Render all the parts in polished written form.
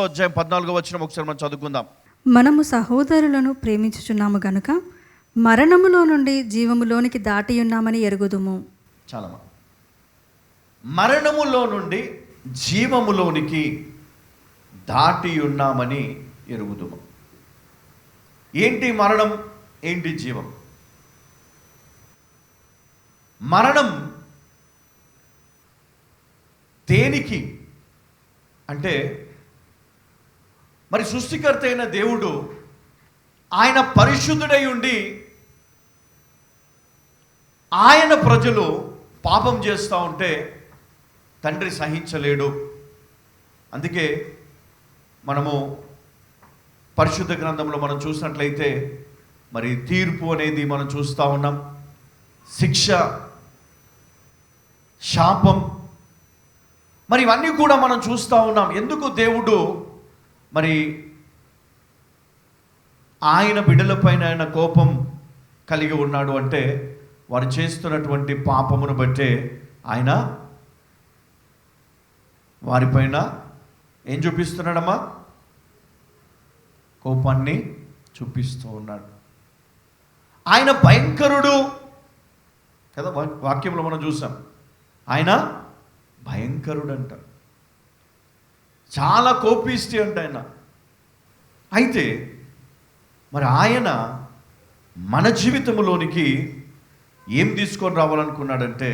అధ్యాయం 14వ వచనం ఒకసారి మనం చదువుకుందాం. మనము సహోదరులను ప్రేమించుచున్నాము గనుక మరణములో నుండి జీవములోనికి దాటి ఉన్నామని ఎరుగుదుము. చాలా మరణములో నుండి జీవములోనికి దాటి ఉన్నామని ఎరుగుదుము. ఏంటి మరణం, ఏంటి జీవం? మరణం దేనికి అంటే, మరి సృష్టికర్త అయిన దేవుడు ఆయన పరిశుద్ధుడై ఉండి ఆయన ప్రజలు పాపం చేస్తూ ఉంటే తండ్రి సహించలేడు. అందుకే మనము పరిశుద్ధ గ్రంథంలో మనం చూసినట్లయితే మరి తీర్పు అనేది మనం చూస్తూ ఉన్నాం. శిక్ష, శాపం, మరి ఇవన్నీ కూడా మనం చూస్తూ ఉన్నాం. ఎందుకు దేవుడు మరి ఆయన బిడ్డలపైన ఆయన కోపం కలిగి ఉన్నాడు అంటే, వారు చేస్తున్నటువంటి పాపమును బట్టే ఆయన వారిపైన ఏం చూపిస్తున్నాడమ్మా? కోపాన్ని చూపిస్తూ ఉన్నాడు. ఆయన భయంకరుడు కదా, వాక్యంలో మనం చూసాం. ఆయన భయంకరుడు అంట, చాలా కోపిష్టి అంట ఆయన. అయితే మరి ఆయన మన జీవితంలోనికి ఏం తీసుకొని రావాలనుకున్నాడంటే,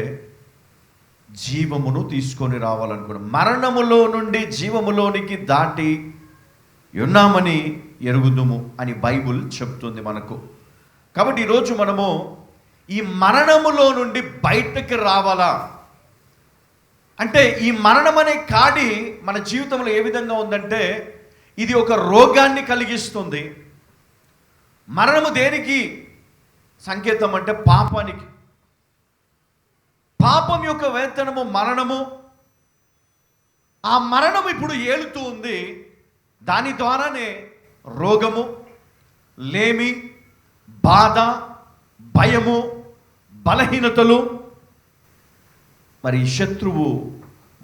జీవమును తీసుకొని రావాలనుకున్నాడు. మరణములో నుండి జీవములోనికి దాటి ఉన్నామని ఎరుగుదుము అని బైబుల్ చెప్తుంది మనకు. కాబట్టి ఈరోజు మనము ఈ మరణములో నుండి బయటకు రావాలా అంటే, ఈ మరణం అనే కాడి మన జీవితంలో ఏ విధంగా ఉందంటే, ఇది ఒక రోగాన్ని కలిగిస్తుంది. మరణము దేనికి సంకేతం అంటే పాపానికి. పాపం యొక్క వేతనము మరణము. ఆ మరణం ఇప్పుడు ఏలుతూ ఉంది. దాని ద్వారానే రోగము, లేమి, బాధ, భయము, బలహీనతలు, మరి శత్రువు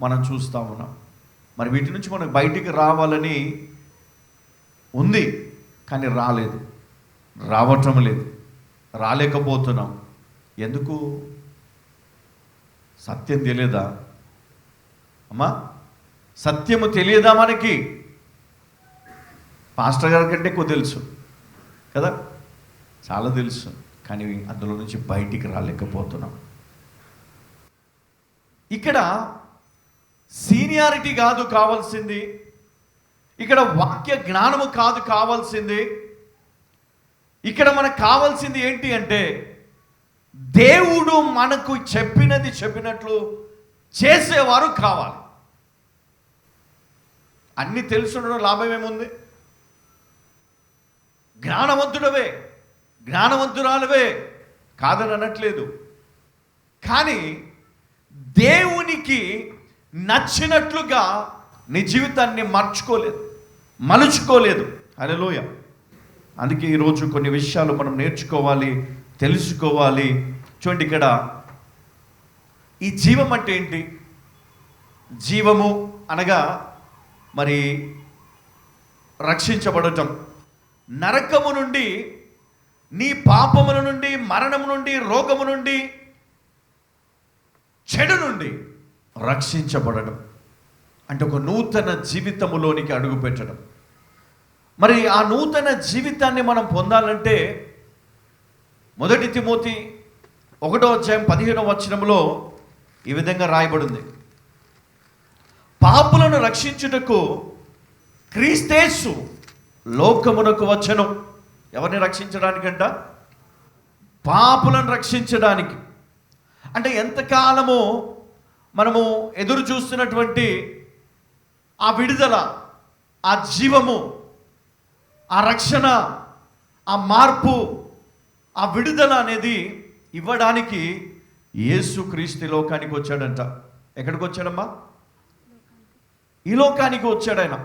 మనం చూస్తూ ఉన్నాం. మరి వీటి నుంచి మనకు బయటికి రావాలని ఉంది, కానీ రావటం లేదు, రాలేకపోతున్నాం. ఎందుకు? సత్యం తెలియదా అమ్మా? సత్యము తెలియదా మనకి? పాస్టర్ గారి కంటే ఎక్కువ తెలుసు కదా, చాలా తెలుసు, కానీ అందులో నుంచి బయటికి రాలేకపోతున్నాం. ఇక్కడ సీనియారిటీ కాదు కావాల్సింది, ఇక్కడ వాక్య జ్ఞానము కాదు కావాల్సింది. ఇక్కడ మనకు కావాల్సింది ఏంటి అంటే, దేవుడు మనకు చెప్పినట్లు చేసేవారు కావాలి. అన్నీ తెలుసుండడం లాభం ఏముంది? జ్ఞానవంతుడవే, జ్ఞానవంతురాలవే కాదని అనట్లేదు, కానీ దేవునికి నచ్చినట్లుగా నీ జీవితాన్ని మలుచుకోలేదు. హల్లెలూయా. అందుకే ఈరోజు కొన్ని విషయాలు మనం నేర్చుకోవాలి, తెలుసుకోవాలి. చూడండి, ఇక్కడ ఈ జీవం అంటే ఏంటి? జీవము అనగా మరి రక్షించబడటం. నరకము నుండి, నీ పాపముల నుండి, మరణము నుండి, రోగము నుండి, చెడు నుండి రక్షించబడడం అంటే ఒక నూతన జీవితములోనికి అడుగు పెట్టడం. మరి ఆ నూతన జీవితాన్ని మనం పొందాలంటే 1 తిమోతి 1వ అధ్యాయం 15వ వచనంలో ఈ విధంగా రాయబడింది. పాపులను రక్షించుటకు క్రీస్తేసు లోకమునకు వచ్చెను. ఎవరిని రక్షించడానికంట? పాపులను రక్షించడానికి. అంటే ఎంతకాలము మనము ఎదురు చూస్తున్నటువంటి ఆ విడుదల, ఆ జీవము, ఆ రక్షణ, ఆ మార్పు, ఆ విడుదల అనేది ఇవ్వడానికి యేసుక్రీస్తు లోకానికి వచ్చాడంట. ఎక్కడికి వచ్చాడమ్మా? ఈ లోకానికి వచ్చాడు ఆయన.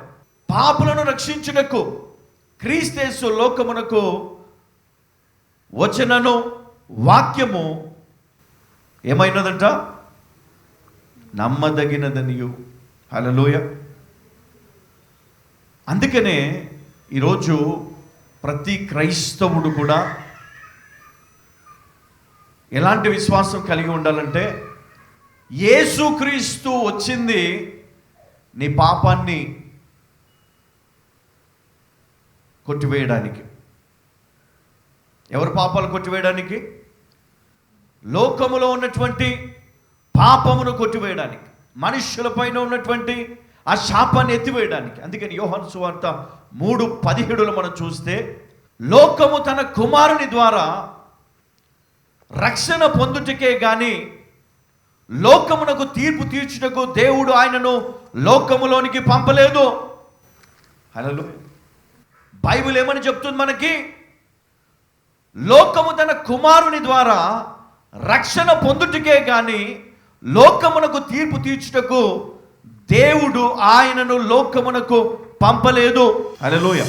పాపులను రక్షించుటకు క్రీస్తు లోకమునకు వచనను, వాక్యము ఏమైనదంట? నమ్మదగినదనియు. హల్లెలూయా. అందుకనే ఈరోజు ప్రతి క్రైస్తవుడు కూడా ఎలాంటి విశ్వాసం కలిగి ఉండాలంటే, యేసుక్రీస్తు వచ్చింది నీ పాపాన్ని కొట్టివేయడానికి. ఎవరి పాపాలు కొట్టివేయడానికి? లోకములో ఉన్నటువంటి పాపమును కొట్టివేయడానికి, మనుష్యులపైన ఉన్నటువంటి ఆ శాపాన్ని ఎత్తివేయడానికి. అందుకని యోహాను సువార్త 3:17 మనం చూస్తే, లోకము తన కుమారుని ద్వారా రక్షణ పొందుటకే గాని లోకమునకు తీర్పు తీర్చుటకు దేవుడు ఆయనను లోకములోనికి పంపలేదు. హల్లెలూయా. బైబిల్ ఏమని చెప్తుంది మనకి? లోకము తన కుమారుని ద్వారా రక్షణ పొందుటకే గాని లోకమునకు తీర్పు తీర్చుటకు దేవుడు ఆయనను లోకమునకు పంపలేదు. హల్లెలూయా.